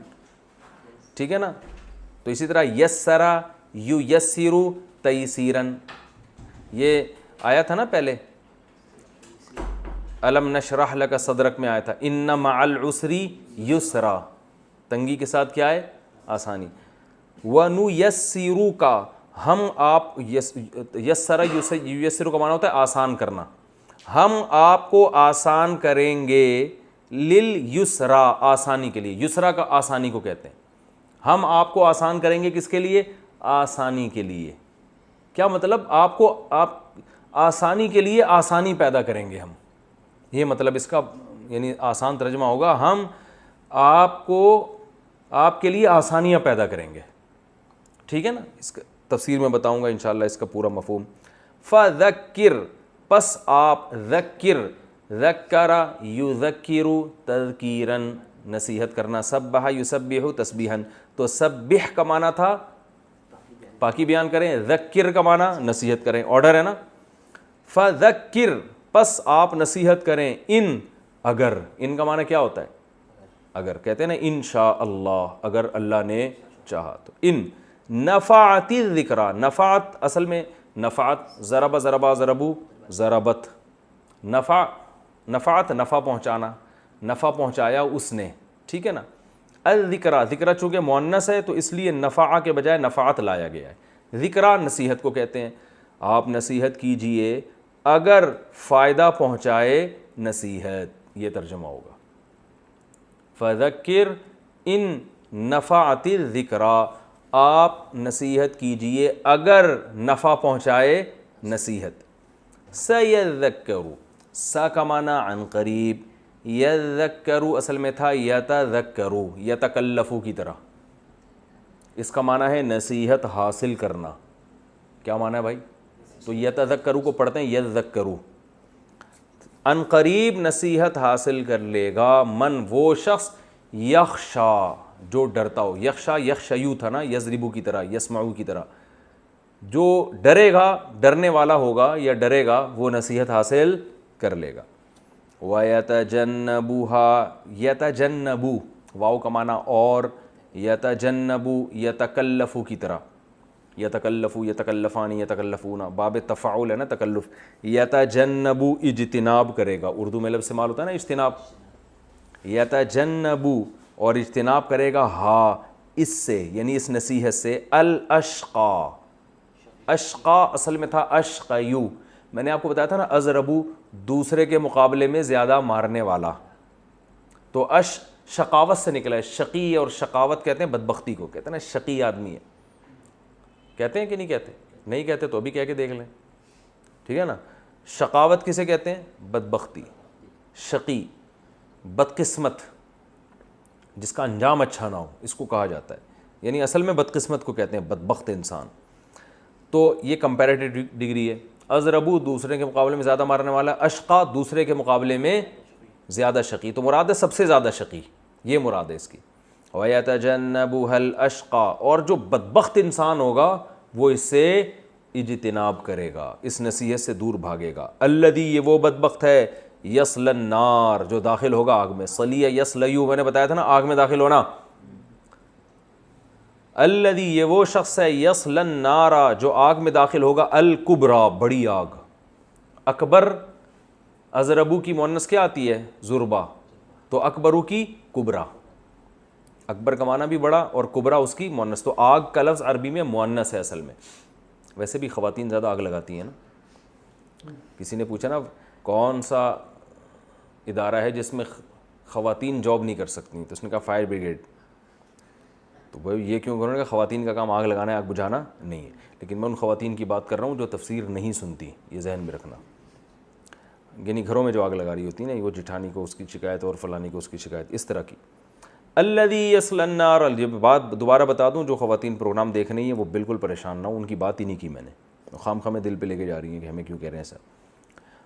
ٹھیک ہے نا، تو اسی طرح یسر یسر تیسیراً، یہ آیا تھا نا پہلے، الم نشرح لک صدرک میں آیا تھا، ان مع العسر یسرا، تنگی کے ساتھ کیا ہے، آسانی۔ وَنُيَسِّرُ کا ہم آپ، یسر یسر کا معنی ہوتا ہے آسان کرنا، ہم آپ کو آسان کریں گے، للیسرا آسانی کے لیے، یسرا کا آسانی کو کہتے ہیں، ہم آپ کو آسان کریں گے کس کے لیے، آسانی کے لیے، کیا مطلب، آپ کو آپ آسانی کے لیے آسانی پیدا کریں گے ہم، یہ مطلب اس کا، یعنی آسان ترجمہ ہوگا ہم آپ کو، آپ کے لیے آسانیاں پیدا کریں گے، ٹھیک ہے نا۔ اس کا تفسیر میں بتاؤں گا انشاءاللہ اس کا پورا مفہوم۔ فذکر پس آپ، ذکر ذکر یذکر تذکیراً نصیحت کرنا، سبح یسبح تسبیحاً، تو سبح کا معنی تھا پاکی بیان کریں، ذکر کا معنی نصیحت کریں، آرڈر ہے نا۔ فذکر پس آپ نصیحت کریں، ان اگر، ان کا معنی کیا ہوتا ہے، اگر، کہتے ہیں نا انشاء اللہ، اگر اللہ نے چاہا تو، ان نفعت الذکرہ، نفعت اصل میں نفعت، ضرب ضربا ضربو ضربت، نفع نفعت نفع پہنچانا، نفع پہنچایا اس نے، ٹھیک ہے نا۔ الذکرہ، ذکرہ چونکہ مؤنث ہے تو اس لیے نفع کے بجائے نفعت لایا گیا ہے، ذکرہ نصیحت کو کہتے ہیں، آپ نصیحت کیجئے اگر فائدہ پہنچائے نصیحت، یہ ترجمہ ہوگا۔ فذکر ان نفعت الذکریٰ، آپ نصیحت کیجئے اگر نفع پہنچائے نصیحت. سیذکروا، سا کا معنی عن قریب، یذکروا اصل میں تھا یتذکروا، یتکلفوا کی طرح. اس کا معنی ہے نصیحت حاصل کرنا. کیا معنی ہے بھائی؟ تو یتذکروا کو پڑھتے ہیں یذکروا. ان قریب نصیحت حاصل کر لے گا من، وہ شخص یخشا جو ڈرتا ہو. یخشا یخشیو تھا نا، یضربو کی طرح، یسمعو کی طرح. جو ڈرے گا، ڈرنے والا ہوگا یا ڈرے گا، وہ نصیحت حاصل کر لے گا. وَيَتَجَنَّبُهَا، یتجنبو واو کا معنی اور، یتجنبو یتکلفو کی طرح، یتکلفو یتکلفانی یتکلفون، باب تفاعل ہے نا تکلف. یتجنبو اجتناب کرے گا، اردو میں لفظ استعمال ہوتا ہے نا اجتناب. یتجنبو اور اجتناب کرے گا، ہاں اس سے یعنی اس نصیحت سے، الاشقا. اشقا اصل میں تھا اشقیو. میں نے آپ کو بتایا تھا نا ازربو دوسرے کے مقابلے میں زیادہ مارنے والا، تو شقاوت سے نکلا ہے. شقی اور شقاوت کہتے ہیں بدبختی کو، کہتے ہیں نا شقی آدمی ہے. کہتے ہیں کہ نہیں کہتے؟ نہیں کہتے تو ابھی کہہ کے دیکھ لیں، ٹھیک ہے نا. شقاوت کسے کہتے ہیں؟ بدبختی. شقی بدقسمت، جس کا انجام اچھا نہ ہو، اس کو کہا جاتا ہے. یعنی اصل میں بدقسمت کو کہتے ہیں، بدبخت انسان. تو یہ کمپیریٹو ڈگری ہے. ازربو دوسرے کے مقابلے میں زیادہ مارنے والا، اشقا دوسرے کے مقابلے میں زیادہ شقی. تو مراد ہے سب سے زیادہ شقی، یہ مراد ہے اس کی. وَيَتَجَنَّبُهَا الْأَشْقَى، اور جو بدبخت انسان ہوگا وہ اس سے اجتناب کرے گا، اس نصیحت سے دور بھاگے گا. الذی، یہ وہ بدبخت ہے، یصلی النار، جو داخل ہوگا آگ میں. صلی یصلیو میں نے بتایا تھا نا آگ میں داخل ہونا. الذی، یہ وہ شخص ہے، یصلی النار، جو آگ میں داخل ہوگا، الکبریٰ، بڑی آگ. اکبر ازربو کی مؤنث کیا آتی ہے؟ زربا. تو اکبرو کی کبریٰ. اکبر کا معنی بھی بڑا اور کبریٰ اس کی مؤنث. تو آگ کا لفظ عربی میں مؤنث ہے اصل میں. ویسے بھی خواتین زیادہ آگ لگاتی ہیں نا. کسی نے پوچھا نا کون سا ادارہ ہے جس میں خواتین جاب نہیں کر سکتی، تو اس نے کہا فائر بریگیڈ. تو بھائی یہ کیوں کروں گا؟ خواتین کا کام آگ لگانا ہے، آگ بجھانا نہیں ہے. لیکن میں ان خواتین کی بات کر رہا ہوں جو تفسیر نہیں سنتی، یہ ذہن میں رکھنا. یعنی گھروں میں جو آگ لگا رہی ہوتی ہے نا، وہ جٹھانی کو اس کی شکایت اور فلانی کو اس کی شکایت، اس طرح کی. الذی یصلی النار، یہ بات دوبارہ بتا دوں، جو خواتین پروگرام دیکھ رہی ہیں وہ بالکل پریشان نہ ہو، ان کی بات ہی نہیں کی میں نے. خام خواہ دل پہ لے کے جا رہی ہیں کہ ہمیں کیوں کہہ رہے ہیں سر.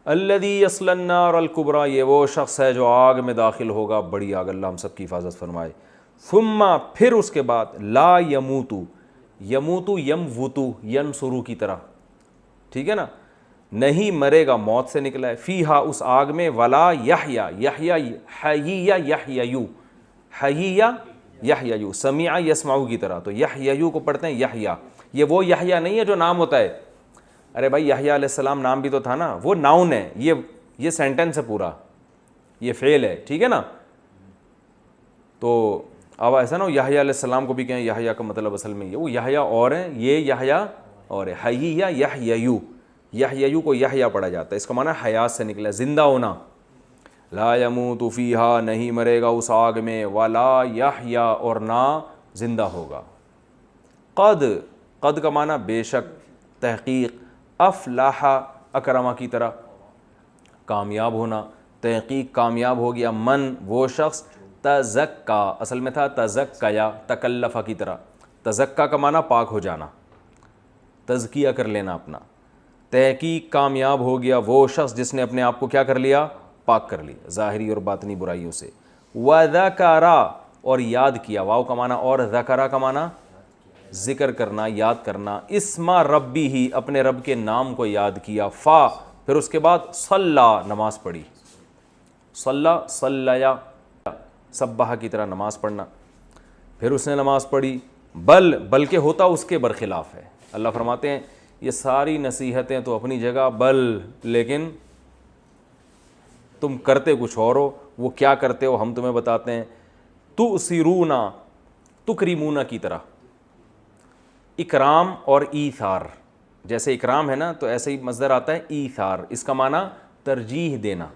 الذی یصلی النار الکبریٰ، یہ وہ شخص ہے جو آگ میں داخل ہوگا، بڑی آگ. اللہ ہم سب کی حفاظت فرمائے. ثم، پھر اس کے بعد، لا یموتو، یموتو یموتو ینصرو کی طرح، ٹھیک ہے نا، نہیں مرے گا، موت سے نکلا ہے. فیہا، اس آگ میں، ولا یحیا، یحیا حییہ یحییو، حییہ یحییو، سمیع یسمعو کی طرح. تو یحییو کو پڑھتے ہیں یحیا. یہ وہ یحیا نہیں ہے جو نام ہوتا ہے. ارے بھائی یحییٰ علیہ السلام نام بھی تو تھا نا، وہ ناؤن ہے. یہ سینٹنس ہے پورا، یہ فعل ہے، ٹھیک ہے نا. تو اب ایسا نہ ہو یحییٰ علیہ السلام کو بھی کہیں یحییٰ کا مطلب اصل میں یہ وہ یحییٰ اور ہیں، یہ یحییٰ اور ہے. حییہ یحییو، یحییو کو یحییٰ پڑھا جاتا ہے. اس کا معنی حیات سے نکلا، زندہ ہونا. لا یموت فیہا، نہیں مرے گا اس آگ میں، ولا یحیا، اور نہ زندہ ہوگا. قد کا معنی بے شک، تحقیق. افلاح، اکرما کی طرح، کامیاب ہونا، تحقیق کامیاب ہو گیا. من، وہ شخص، تزکا، اصل میں تھا تزکیا، تکلفہ کی طرح. تزکا کا معنی پاک ہو جانا، تزکیہ کر لینا اپنا. تحقیق کامیاب ہو گیا وہ شخص جس نے اپنے آپ کو کیا کر لیا؟ پاک کر لیا ظاہری اور باطنی برائیوں سے. وذکر، اور یاد کیا. واو کا معنی اور، ذکر کا معنی ذکر کرنا، یاد کرنا. اسم ربی ہی، اپنے رب کے نام کو یاد کیا. فا، پھر اس کے بعد صلی، نماز پڑھی. صلی، صلیا، سبح کی طرح نماز پڑھنا. پھر اس نے نماز پڑھی. بلکہ ہوتا اس کے برخلاف ہے. اللہ فرماتے ہیں یہ ساری نصیحتیں تو اپنی جگہ، لیکن تم کرتے کچھ اور ہو. وہ کیا کرتے ہو ہم تمہیں بتاتے ہیں. تؤثرون، تکریمون کی طرح. اکرام اور ایثار، جیسے اکرام ہے نا تو ایسے ہی مصدر آتا ہے ایثار. اس کا معنی ترجیح دینا.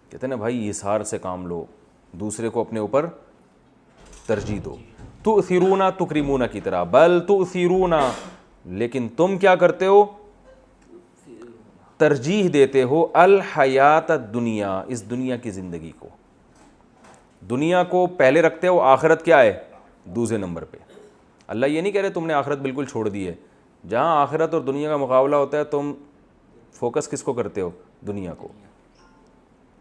کہتے ہیں نا بھائی ایثار سے کام لو، دوسرے کو اپنے اوپر ترجیح دو. تؤثرون تکرمون کی طرح، بل تؤثرون لیکن تم کیا کرتے ہو، ترجیح دیتے ہو الحیات الدنیا، اس دنیا کی زندگی کو، دنیا کو پہلے رکھتے ہو، آخرت کیا ہے دوسرے نمبر پہ. اللہ یہ نہیں کہہ رہے تم نے آخرت بالکل چھوڑ دی ہے، جہاں آخرت اور دنیا کا مقابلہ ہوتا ہے تم فوکس کس کو کرتے ہو، دنیا کو.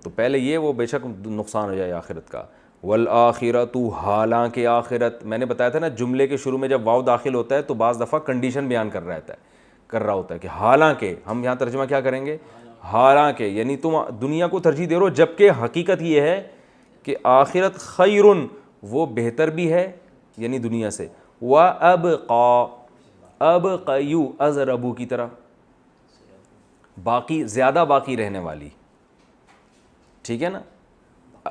تو پہلے یہ وہ بے شک نقصان ہو جائے آخرت کا. والآخرۃ، حالانکہ آخرت، میں نے بتایا تھا نا جملے کے شروع میں جب واو داخل ہوتا ہے تو بعض دفعہ کنڈیشن بیان کر رہا ہوتا ہے کہ حالانکہ، ہم یہاں ترجمہ کیا کریں گے، حالانکہ یعنی تم دنیا کو ترجیح دے رہے ہو، جبکہ حقیقت یہ ہے کہ آخرت خیرن، وہ بہتر بھی ہے یعنی دنیا سے، وَأَبْقَى، ابقیو ازربو کی طرح، باقی زیادہ باقی رہنے والی، ٹھیک ہے نا،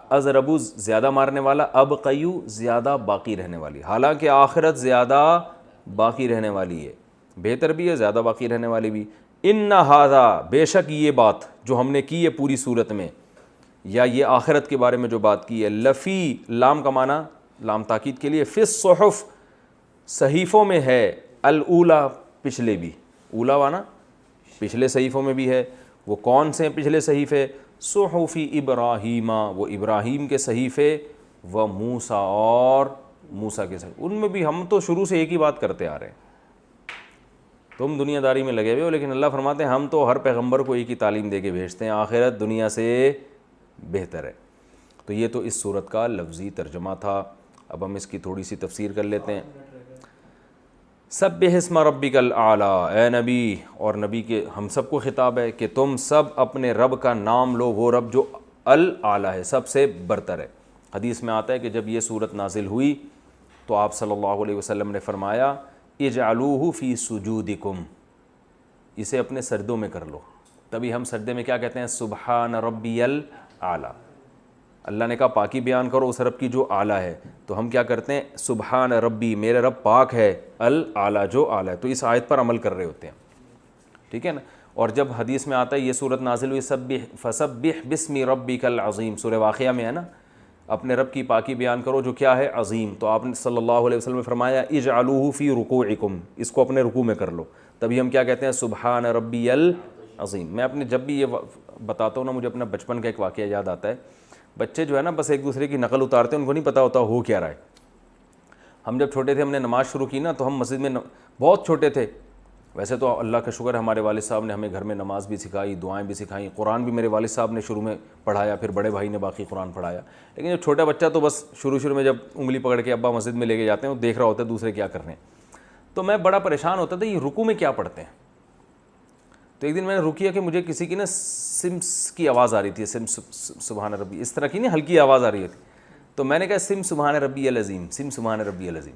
ازربو زیادہ مارنے والا، ابقیو زیادہ باقی رہنے والی. حالانکہ آخرت زیادہ باقی رہنے والی ہے، بہتر بھی ہے، زیادہ باقی رہنے والی بھی. ان ھذا، بے شک یہ بات جو ہم نے کی ہے پوری صورت میں، یا یہ آخرت کے بارے میں جو بات کی ہے، لفی، لام کا معنی لام تاکید کے لیے، فی الصحف، صحیفوں میں ہے، الاولا، پچھلے بھی، اولا وانا پچھلے صحیفوں میں بھی ہے. وہ کون سے ہیں پچھلے صحیفے، صحف ابراہیم، وہ ابراہیم کے صحیفے، و موسیٰ، اور موسیٰ کے صحیفے. ان میں بھی ہم تو شروع سے ایک ہی بات کرتے آ رہے ہیں، تم دنیا داری میں لگے ہوئے ہو، لیکن اللہ فرماتے ہیں ہم تو ہر پیغمبر کو ایک ہی تعلیم دے کے بھیجتے ہیں، آخرت دنیا سے بہتر ہے. تو یہ تو اس صورت کا لفظی ترجمہ تھا. اب ہم اس کی تھوڑی سی تفسیر کر لیتے ہیں. سبح اسم ربک الاعلیٰ، اے نبی، اور نبی کے ہم سب کو خطاب ہے کہ تم سب اپنے رب کا نام لو، وہ رب جو الاعلیٰ ہے، سب سے برتر ہے. حدیث میں آتا ہے کہ جب یہ صورت نازل ہوئی تو آپ صلی اللہ علیہ وسلم نے فرمایا اجعلوہ فی سجودکم، اسے اپنے سجدوں میں کر لو. تبھی ہم سجدے میں کیا کہتے ہیں، سبحان ربی الاعلیٰ. اللہ نے کہا پاکی بیان کرو اس رب کی جو اعلیٰ ہے، تو ہم کیا کرتے ہیں، سبحان ربی، میرے رب پاک ہے، الاعلیٰ، جو اعلیٰ ہے. تو اس آیت پر عمل کر رہے ہوتے ہیں، ٹھیک ہے نا. اور جب حدیث میں آتا ہے یہ صورت نازل ہوئی، فسبح باسم ربک العظیم، سورہ واقعہ میں ہے نا، اپنے رب کی پاکی بیان کرو جو کیا ہے، عظیم. تو آپ نے صلی اللہ علیہ وسلم نے فرمایا اجعلوہ فی رکوعکم، اس کو اپنے رکوع میں کر لو. تبھی ہم کیا کہتے ہیں، سبحان ربی العظیم. میں اپنے جب بھی یہ بتاتا ہوں نا، مجھے اپنا بچپن کا ایک واقعہ یاد آتا ہے. بچے جو ہے نا بس ایک دوسرے کی نقل اتارتے ہیں، ان کو نہیں پتہ ہوتا ہو کیا رہا ہے. ہم جب چھوٹے تھے، ہم نے نماز شروع کی نا، تو ہم مسجد میں بہت چھوٹے تھے. ویسے تو اللہ کا شکر ہے ہمارے والد صاحب نے ہمیں گھر میں نماز بھی سکھائی، دعائیں بھی سکھائیں، قرآن بھی میرے والد صاحب نے شروع میں پڑھایا، پھر بڑے بھائی نے باقی قرآن پڑھایا. لیکن جو چھوٹا بچہ تو بس شروع میں جب انگلی پکڑ کے ابا مسجد میں لے کے جاتے ہیں، وہ دیکھ رہا ہوتا ہے دوسرے کیا کر رہے ہیں. تو میں بڑا پریشان ہوتا تھا یہ رکوع میں کیا پڑھتے ہیں. تو ایک دن میں نے رکیا کہ مجھے کسی کی نا سمس کی آواز آ رہی تھی، سم سبحان ربی، اس طرح کی نہیں ہلکی آواز آ رہی تھی. تو میں نے کہا سم سبحان ربی العظیم، سم سبحان ربی العظیم.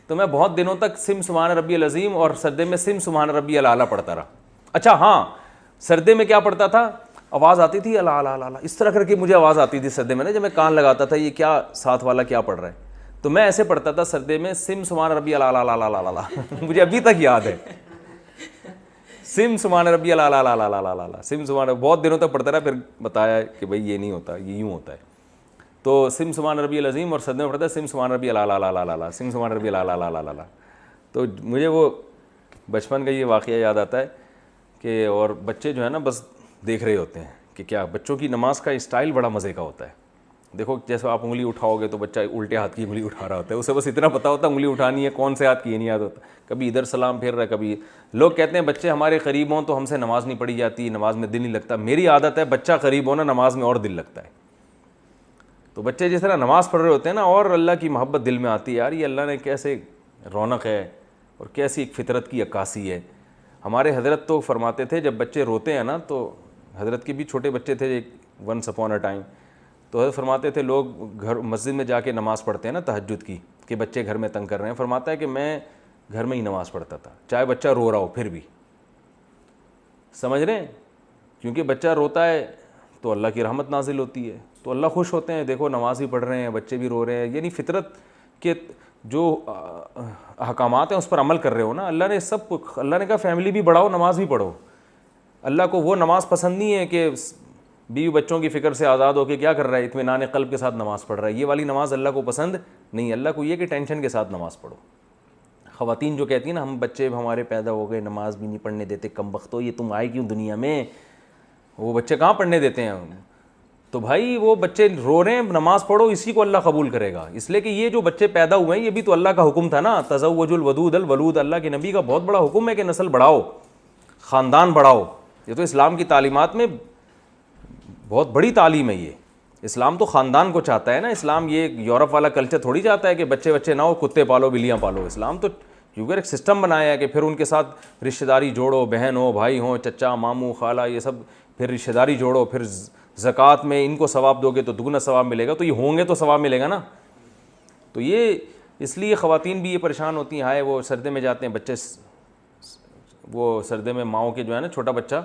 تو میں بہت دنوں تک سم سبحان ربی العظیم اور سجدے میں سم سبحان ربی الاعلیٰ پڑھتا رہا. اچھا ہاں، سجدے میں کیا پڑھتا تھا، آواز آتی تھی الاعلیٰ، اس طرح کر کے مجھے آواز آتی تھی سجدے میں نا، جب میں کان لگاتا تھا یہ کیا ساتھ والا کیا پڑھ رہا ہے. تو میں ایسے پڑھتا تھا سجدے میں سم سبحان ربی الاعلیٰ، مجھے ابھی تک یاد ہے، سم سبحان ربی الاعلیٰ، سم سبحان. بہت دنوں تک پڑھتا رہا، پھر بتایا کہ بھائی یہ نہیں ہوتا، یہ یوں ہوتا ہے. تو سم سبحان ربی العظیم اور سجدے میں پڑھتا ہے سم سبحان ربی الاعلیٰ، سم سبحان ربی الاعلیٰ. تو مجھے وہ بچپن کا یہ واقعہ یاد آتا ہے کہ، اور بچے جو ہے نا بس دیکھ رہے ہوتے ہیں کہ کیا. بچوں کی نماز کا اسٹائل بڑا مزے کا ہوتا ہے. دیکھو جیسے آپ انگلی اٹھاؤ گے تو بچہ الٹے ہاتھ کی انگلی اٹھا رہا ہوتا ہے، اسے بس اتنا پتہ ہوتا ہے انگلی اٹھانی ہے، کون سے ہاتھ کی یہ نہیں یاد ہوتا. کبھی ادھر سلام پھیر رہا ہے، کبھی. لوگ کہتے ہیں بچے ہمارے قریب ہوں تو ہم سے نماز نہیں پڑھی جاتی، نماز میں دل نہیں لگتا. میری عادت ہے بچہ قریب ہونا نماز میں اور دل لگتا ہے. تو بچے جس طرح نماز پڑھ رہے ہوتے ہیں نا، اور اللہ کی محبت دل میں آتی ہے، یار یہ اللہ نے کیسے رونق ہے اور کیسی ایک فطرت کی عکاسی ہے. ہمارے حضرت تو فرماتے تھے جب بچے روتے ہیں نا، تو حضرت کے بھی چھوٹے بچے تھے ونس اپون اے ٹائم، تو حضرت فرماتے تھے لوگ گھر مسجد میں جا کے نماز پڑھتے ہیں نا تہجد کی، کہ بچے گھر میں تنگ کر رہے ہیں. فرماتا ہے کہ میں گھر میں ہی نماز پڑھتا تھا، چاہے بچہ رو رہا ہو پھر بھی. سمجھ رہے ہیں؟ کیونکہ بچہ روتا ہے تو اللہ کی رحمت نازل ہوتی ہے، تو اللہ خوش ہوتے ہیں، دیکھو نماز بھی پڑھ رہے ہیں، بچے بھی رو رہے ہیں. یعنی فطرت کے جو احکامات ہیں اس پر عمل کر رہے ہو نا. اللہ نے سب، اللہ نے کہا فیملی بھی بڑھاؤ، نماز بھی پڑھو. اللہ کو وہ نماز پسند نہیں ہے کہ بیوی بچوں کی فکر سے آزاد ہو کے کیا کر رہا ہے، اطمینان قلب کے ساتھ نماز پڑھ رہا ہے. یہ والی نماز اللہ کو پسند نہیں, اللہ کو یہ کہ ٹینشن کے ساتھ نماز پڑھو. خواتین جو کہتی ہیں نا ہم بچے ہمارے پیدا ہو گئے نماز بھی نہیں پڑھنے دیتے, کم بختو یہ تم آئے کیوں دنیا میں, وہ بچے کہاں پڑھنے دیتے ہیں. تو بھائی وہ بچے رو رہے ہیں, نماز پڑھو, اسی کو اللہ قبول کرے گا, اس لیے کہ یہ جو بچے پیدا ہوئے ہیں یہ بھی تو اللہ کا حکم تھا نا, تزوج الودود الولود, اللہ کے نبی کا بہت بڑا حکم ہے کہ نسل بڑھاؤ, خاندان بڑھاؤ. یہ تو اسلام کی تعلیمات میں بہت بڑی تعلیم ہے. یہ اسلام تو خاندان کو چاہتا ہے نا, اسلام یہ یورپ والا کلچر تھوڑی چاہتا ہے کہ بچے نہ ہو, کتے پالو بلیاں پالو. اسلام تو کیونکہ ایک سسٹم بنایا ہے کہ پھر ان کے ساتھ رشتہ داری جوڑو, بہن ہو, بھائی ہوں, چچا, ماموں, خالہ, یہ سب پھر رشتہ داری جوڑو, پھر زکوٰۃ میں ان کو ثواب دو گے تو دگنا ثواب ملے گا, تو یہ ہوں گے تو ثواب ملے گا نا. تو یہ اس لیے خواتین بھی یہ پریشان ہوتی ہیں, ہائے وہ سردے میں جاتے ہیں بچے, وہ سردے میں ماؤں کے جو ہے نا چھوٹا بچہ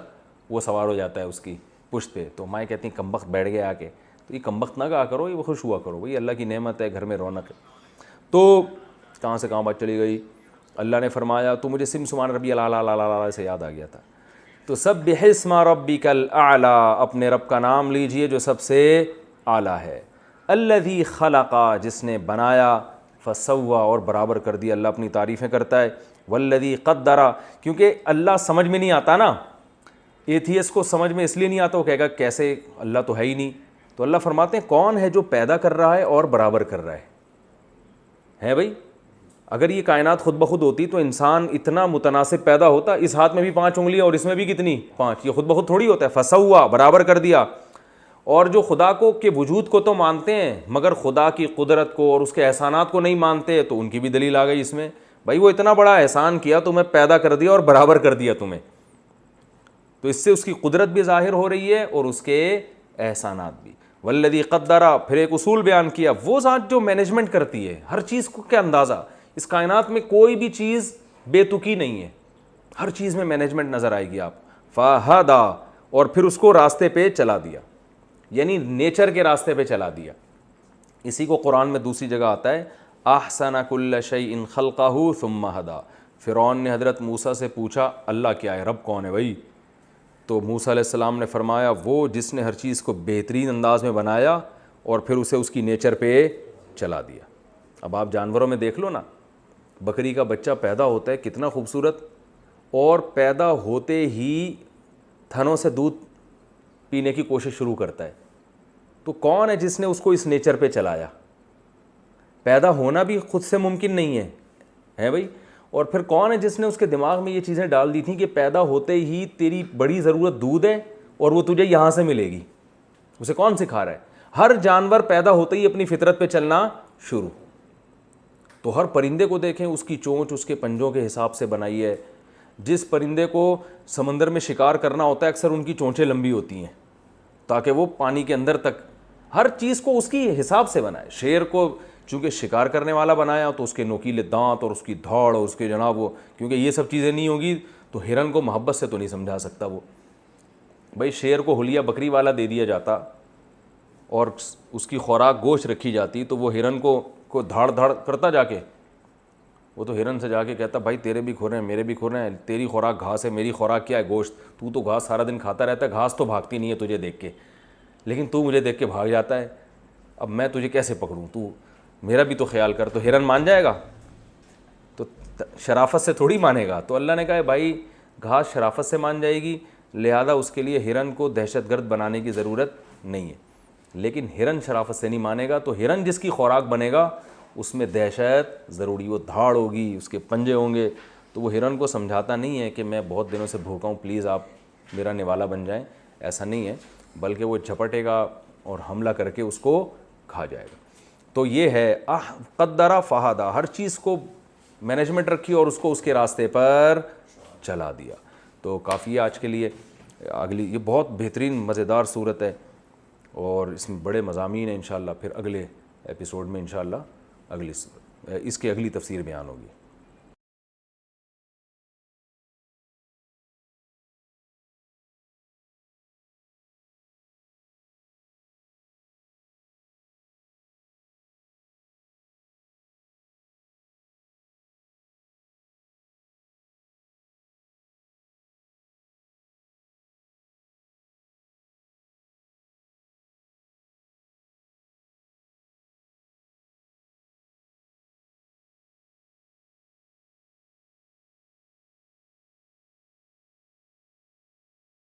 وہ سوار ہو جاتا ہے اس کی پشت پہ, تو مائیں کہتی ہیں کمبخت بیٹھ گئے آ کے, تو یہ کمبخت نہ کہا کرو, یہ خوش ہوا کرو, بھائی اللہ کی نعمت ہے, گھر میں رونق ہے. تو کہاں سے کہاں بات چلی گئی. اللہ نے فرمایا, تو مجھے سبحان ربی الاعلیٰ سے یاد آ گیا تھا. تو سبح اسم ربک الاعلیٰ, اپنے رب کا نام لیجئے جو سب سے اعلیٰ ہے. الذی خلق, جس نے بنایا, فسوی, اور برابر کر دیا. اللہ اپنی تعریفیں کرتا ہے. والذی قدر, کیونکہ اللہ سمجھ میں نہیں آتا نا, ایتھیس کو سمجھ میں اس لیے نہیں آتا, وہ کہے گا کیسے, اللہ تو ہے ہی نہیں. تو اللہ فرماتے ہیں کون ہے جو پیدا کر رہا ہے اور برابر کر رہا ہے بھائی. اگر یہ کائنات خود بخود ہوتی تو انسان اتنا متناسب پیدا ہوتا, اس ہاتھ میں بھی 5 انگلیاں اور اس میں بھی کتنی 5, یہ خود بخود تھوڑی ہوتا ہے. فسوا, برابر کر دیا. اور جو خدا کو کے وجود کو تو مانتے ہیں مگر خدا کی قدرت کو اور اس کے احسانات کو نہیں مانتے, تو ان کی بھی دلیل آ گئی اس میں, بھائی وہ اتنا بڑا احسان کیا, تمہیں پیدا کر دیا اور برابر کر دیا تمہیں, تو اس سے اس کی قدرت بھی ظاہر ہو رہی ہے اور اس کے احسانات بھی. والذی قدر, پھر ایک اصول بیان کیا, وہ ذات جو مینجمنٹ کرتی ہے ہر چیز کو. کیا اندازہ, اس کائنات میں کوئی بھی چیز بے تکی نہیں ہے, ہر چیز میں مینجمنٹ نظر آئے گی آپ. فہدا, اور پھر اس کو راستے پہ چلا دیا, یعنی نیچر کے راستے پہ چلا دیا. اسی کو قرآن میں دوسری جگہ آتا ہے, احسن کل شیء خلقہ ثم ہدا. فرعون نے حضرت موسیٰ سے پوچھا اللہ کیا ہے, رب کون ہے بھائی؟ تو موسیٰ علیہ السلام نے فرمایا وہ جس نے ہر چیز کو بہترین انداز میں بنایا اور پھر اسے اس کی نیچر پہ چلا دیا. اب آپ جانوروں میں دیکھ لو نا, بکری کا بچہ پیدا ہوتا ہے کتنا خوبصورت, اور پیدا ہوتے ہی تھنوں سے دودھ پینے کی کوشش شروع کرتا ہے. تو کون ہے جس نے اس کو اس نیچر پہ چلایا؟ پیدا ہونا بھی خود سے ممکن نہیں ہے بھائی. اور پھر کون ہے جس نے اس کے دماغ میں یہ چیزیں ڈال دی تھیں کہ پیدا ہوتے ہی تیری بڑی ضرورت دودھ ہے اور وہ تجھے یہاں سے ملے گی؟ اسے کون سکھا رہا ہے؟ ہر جانور پیدا ہوتے ہی اپنی فطرت پہ چلنا شروع. تو ہر پرندے کو دیکھیں, اس کی چونچ اس کے پنجوں کے حساب سے بنائی ہے. جس پرندے کو سمندر میں شکار کرنا ہوتا ہے اکثر ان کی چونچیں لمبی ہوتی ہیں تاکہ وہ پانی کے اندر تک, ہر چیز کو اس کی حساب سے بنائے. شیر کو چونکہ شکار کرنے والا بنایا تو اس کے نوکیلے دانت اور اس کی دھاڑ اور اس کے جناب وہ, کیونکہ یہ سب چیزیں نہیں ہوگی تو ہرن کو محبت سے تو نہیں سمجھا سکتا وہ. بھائی شیر کو حلیہ بکری والا دے دیا جاتا اور اس کی خوراک گوشت رکھی جاتی تو وہ ہرن کو دھاڑ دھاڑ کرتا جا کے, وہ تو ہرن سے جا کے کہتا بھائی تیرے بھی کھر ہیں میرے بھی کھر ہیں, تیری خوراک گھاس ہے میری خوراک کیا ہے گوشت, تو گھاس سارا دن کھاتا رہتا ہے, گھاس تو بھاگتی نہیں ہے تجھے دیکھ کے, لیکن تو مجھے دیکھ کے بھاگ جاتا ہے, اب میں تجھے کیسے پکڑوں, تو میرا بھی تو خیال کر. تو ہرن مان جائے گا؟ تو شرافت سے تھوڑی مانے گا. تو اللہ نے کہا بھائی گھاس شرافت سے مان جائے گی, لہذا اس کے لیے ہرن کو دہشت گرد بنانے کی ضرورت نہیں ہے. لیکن ہرن شرافت سے نہیں مانے گا, تو ہرن جس کی خوراک بنے گا اس میں دہشت ضروری, وہ دھاڑ ہوگی, اس کے پنجے ہوں گے. تو وہ ہرن کو سمجھاتا نہیں ہے کہ میں بہت دنوں سے بھوکا ہوں, پلیز آپ میرا نوالا بن جائیں, ایسا نہیں ہے, بلکہ وہ جھپٹے گا اور حملہ کر کے اس کو کھا جائے گا. تو یہ ہے قدر فہدا, ہر چیز کو مینجمنٹ رکھی اور اس کو اس کے راستے پر چلا دیا. تو کافی ہے آج کے لیے. اگلی یہ بہت بہترین مزیدار صورت ہے اور اس میں بڑے مضامین ہیں انشاءاللہ. پھر اگلے ایپیسوڈ میں انشاءاللہ اس کی اگلی تفسیر بیان ہوگی.